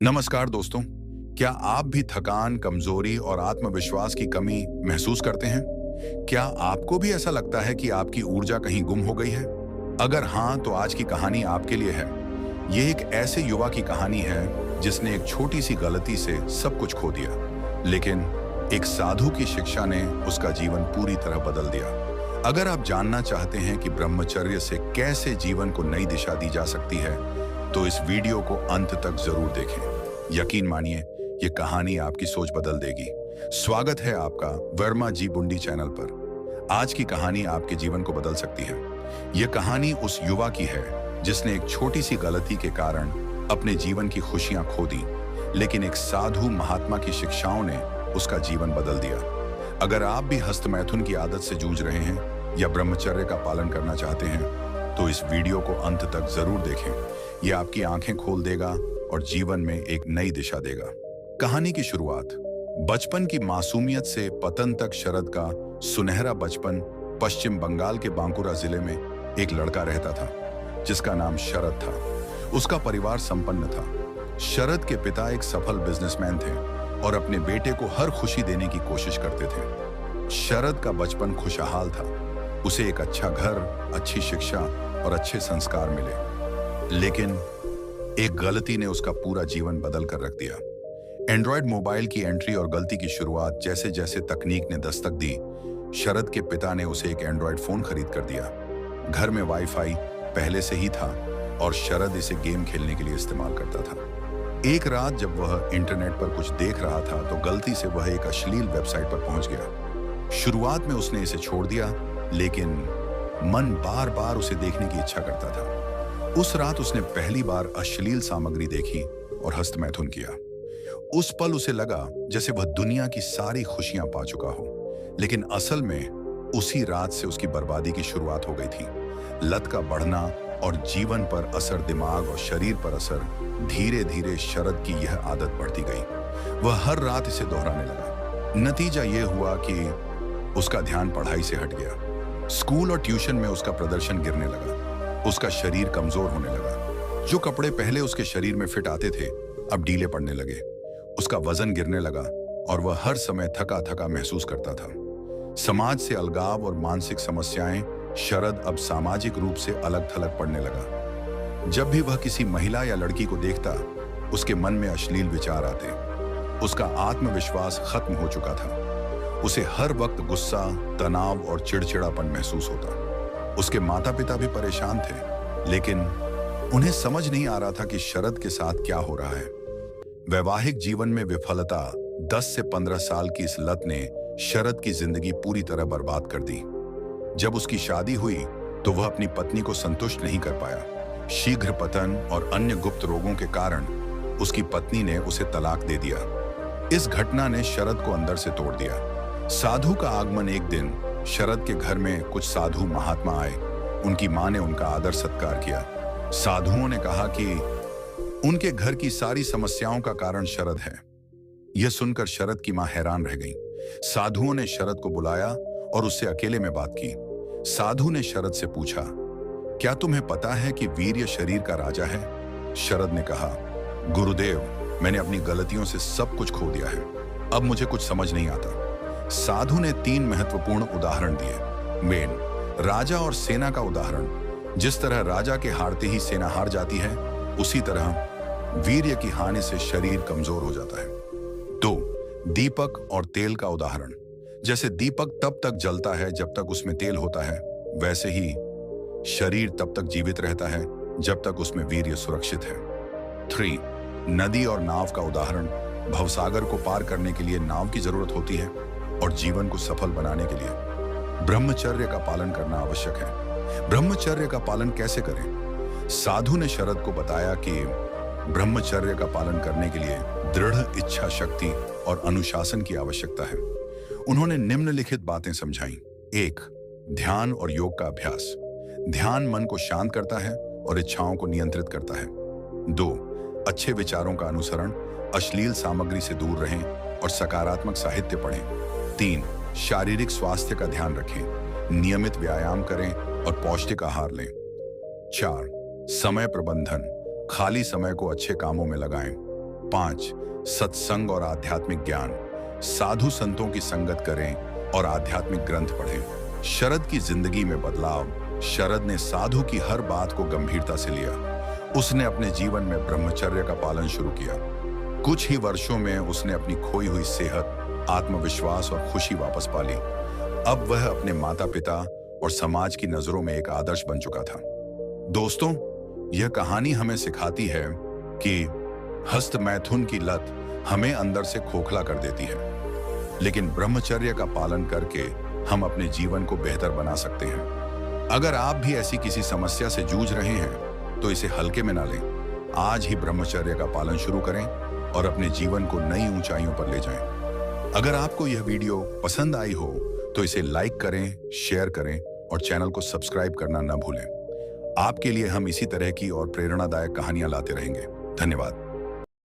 नमस्कार दोस्तों। क्या आप भी थकान, कमजोरी और आत्मविश्वास की कमी महसूस करते हैं? क्या आपको भी ऐसा लगता है कि आपकी ऊर्जा कहीं गुम हो गई है? अगर हाँ, तो आज की कहानी आपके लिए है। ये एक ऐसे युवा की कहानी है जिसने एक छोटी सी गलती से सब कुछ खो दिया, लेकिन एक साधु की शिक्षा ने उसका जीवन पूरी तरह बदल दिया। अगर आप जानना चाहते हैं कि ब्रह्मचर्य से कैसे जीवन को नई दिशा दी जा सकती है, तो इस वीडियो को अंत तक जरूर देखें। यकीन मानिए, ये कहानी आपकी सोच बदल देगी। स्वागत है आपका वर्मा जी बुंडी चैनल पर। आज की कहानी आपके जीवन को बदल सकती है। यह कहानी उस युवा की है जिसने एक छोटी सी गलती के कारण अपने जीवन की खुशियां खो दी, लेकिन एक साधु महात्मा की शिक्षाओं ने उसका जीवन बदल दिया। अगर आप भी हस्तमैथुन की आदत से जूझ रहे हैं या ब्रह्मचर्य का पालन करना चाहते हैं, तो इस वीडियो को अंत तक जरूर देखें। यह आपकी आंखें खोल देगा और जीवन में एक नई दिशा देगा। कहानी की शुरुआत। बचपन की मासूमियत से पतन तक शरद का सुनहरा बचपन पश्चिम बंगाल के बांकुरा जिले में एक लड़का रहता था जिसका नाम शरद था। उसका परिवार संपन्न था। शरद के पिता एक सफल बिजनेसमैन थे और अपने बेटे को हर खुशी देने की कोशिश करते थे। शरद का बचपन खुशहाल था। उसे एक अच्छा घर, अच्छी शिक्षा और अच्छे संस्कार मिले, लेकिन एक गलती ने उसका पूरा जीवन बदल कर रख दिया। एंड्रॉयड मोबाइल की एंट्री और गलती की शुरुआत। जैसे जैसे तकनीक ने दस्तक दी, शरद के पिता ने उसे एक एंड्रॉयड फोन खरीद कर दिया। घर में वाईफाई पहले से ही था और शरद इसे गेम खेलने के लिए इस्तेमाल करता था। एक रात जब वह इंटरनेट पर कुछ देख रहा था तो गलती से वह एक अश्लील वेबसाइट पर पहुंच गया। शुरुआत में उसने इसे छोड़ दिया, लेकिन मन बार बार उसे देखने की इच्छा करता था। उस रात उसने पहली बार अश्लील सामग्री देखी और हस्तमैथुन किया। उस पल उसे लगा जैसे वह दुनिया की सारी खुशियां पा चुका हो, लेकिन असल में उसी रात से उसकी बर्बादी की शुरुआत हो गई थी। लत का बढ़ना और जीवन पर असर, दिमाग और शरीर पर असर। धीरे धीरे शरद की यह आदत बढ़ती गई। वह हर रात इसे दोहराने लगा। नतीजा यह हुआ कि उसका ध्यान पढ़ाई से हट गया। स्कूल और ट्यूशन में उसका प्रदर्शन गिरने लगा। उसका शरीर कमजोर होने लगा। जो कपड़े पहले उसके शरीर में फिट आते थे, अब ढीले पड़ने लगे। उसका वजन गिरने लगा और वह हर समय थका थका महसूस करता था। समाज से अलगाव और मानसिक समस्याएं। शरद अब सामाजिक रूप से अलग थलग पड़ने लगा। जब भी वह किसी महिला या लड़की को देखता, उसके मन में अश्लील विचार आते। उसका आत्मविश्वास खत्म हो चुका था। उसे हर वक्त गुस्सा, तनाव और चिड़चिड़ापन महसूस होता। उसके माता पिता भी परेशान थे, लेकिन उन्हें समझ नहीं आ रहा था कि शरद के साथ क्या हो रहा है। वैवाहिक जीवन में विफलता। 10 से 15 साल की इस लत ने शरद की जिंदगी पूरी तरह बर्बाद कर दी। जब उसकी शादी हुई तो वह अपनी पत्नी को संतुष्ट नहीं कर पाया। शीघ्र पतन और अन्य गुप्त रोगों के कारण उसकी पत्नी ने उसे तलाक दे दिया। इस घटना ने शरद को अंदर से तोड़ दिया। साधु का आगमन। एक दिन शरद के घर में कुछ साधु महात्मा आए। उनकी मां ने उनका आदर सत्कार किया। साधुओं ने कहा कि उनके घर की सारी समस्याओं का कारण शरद है। यह सुनकर शरद की मां हैरान रह गई। साधुओं ने शरद को बुलाया और उससे अकेले में बात की। साधु ने शरद से पूछा, क्या तुम्हें पता है कि वीर्य शरीर का राजा है? शरद ने कहा, गुरुदेव, मैंने अपनी गलतियों से सब कुछ खो दिया है। अब मुझे कुछ समझ नहीं आता। साधु ने 3 महत्वपूर्ण उदाहरण दिए। मेन, राजा और सेना का उदाहरण। जिस तरह राजा के हारते ही सेना हार जाती है, उसी तरह वीर्य की हानि से शरीर कमजोर हो जाता है। 2, दीपक और तेल का उदाहरण। जैसे दीपक तब तक जलता है जब तक उसमें तेल होता है, वैसे ही शरीर तब तक जीवित रहता है जब तक उसमें वीर्य सुरक्षित है। 3, नदी और नाव का उदाहरण। भवसागर को पार करने के लिए नाव की जरूरत होती है और जीवन को सफल बनाने के लिए ब्रह्मचर्य का पालन करना आवश्यक है। ब्रह्मचर्य का पालन कैसे करें? साधु ने शरद को बताया कि ब्रह्मचर्य का पालन करने के लिए दृढ़ इच्छा शक्ति और अनुशासन की आवश्यकता है। उन्होंने निम्नलिखित बातें समझाई। 1, ध्यान और योग का अभ्यास। ध्यान मन को शांत करता है और इच्छाओं को नियंत्रित करता है। 2, अच्छे विचारों का अनुसरण। अश्लील सामग्री से दूर रहें और सकारात्मक साहित्य पढ़ें। 3, शारीरिक स्वास्थ्य का ध्यान रखें। नियमित व्यायाम करें और पौष्टिक आहार लें। 4, समय प्रबंधन। खाली समय को अच्छे कामों में लगाएं। 5. सत्संग और आध्यात्मिक ज्ञान। साधु संतों की संगत करें और आध्यात्मिक ग्रंथ पढ़ें। शरद की जिंदगी में बदलाव। शरद ने साधु की हर बात को गंभीरता से लिया। उसने अपने जीवन में ब्रह्मचर्य का पालन शुरू किया। कुछ ही वर्षों में उसने अपनी खोई हुई सेहत, आत्मविश्वास और खुशी वापस पा ली। अब वह अपने माता पिता और समाज की नजरों में एक आदर्श बन चुका था। दोस्तों, यह कहानी हमें सिखाती है कि हस्त मैथुन की लत हमें अंदर से खोखला कर देती है, लेकिन ब्रह्मचर्य का पालन करके हम अपने जीवन को बेहतर बना सकते हैं। अगर आप भी ऐसी किसी समस्या से जूझ रहे हैं तो इसे हल्के में ना लें। आज ही ब्रह्मचर्य का पालन शुरू करें और अपने जीवन को नई ऊंचाइयों पर ले जाएं। अगर आपको यह वीडियो पसंद आई हो तो इसे लाइक करें, शेयर करें और चैनल को सब्सक्राइब करना ना भूलें। आपके लिए हम इसी तरह की और प्रेरणादायक कहानियां लाते रहेंगे। धन्यवाद।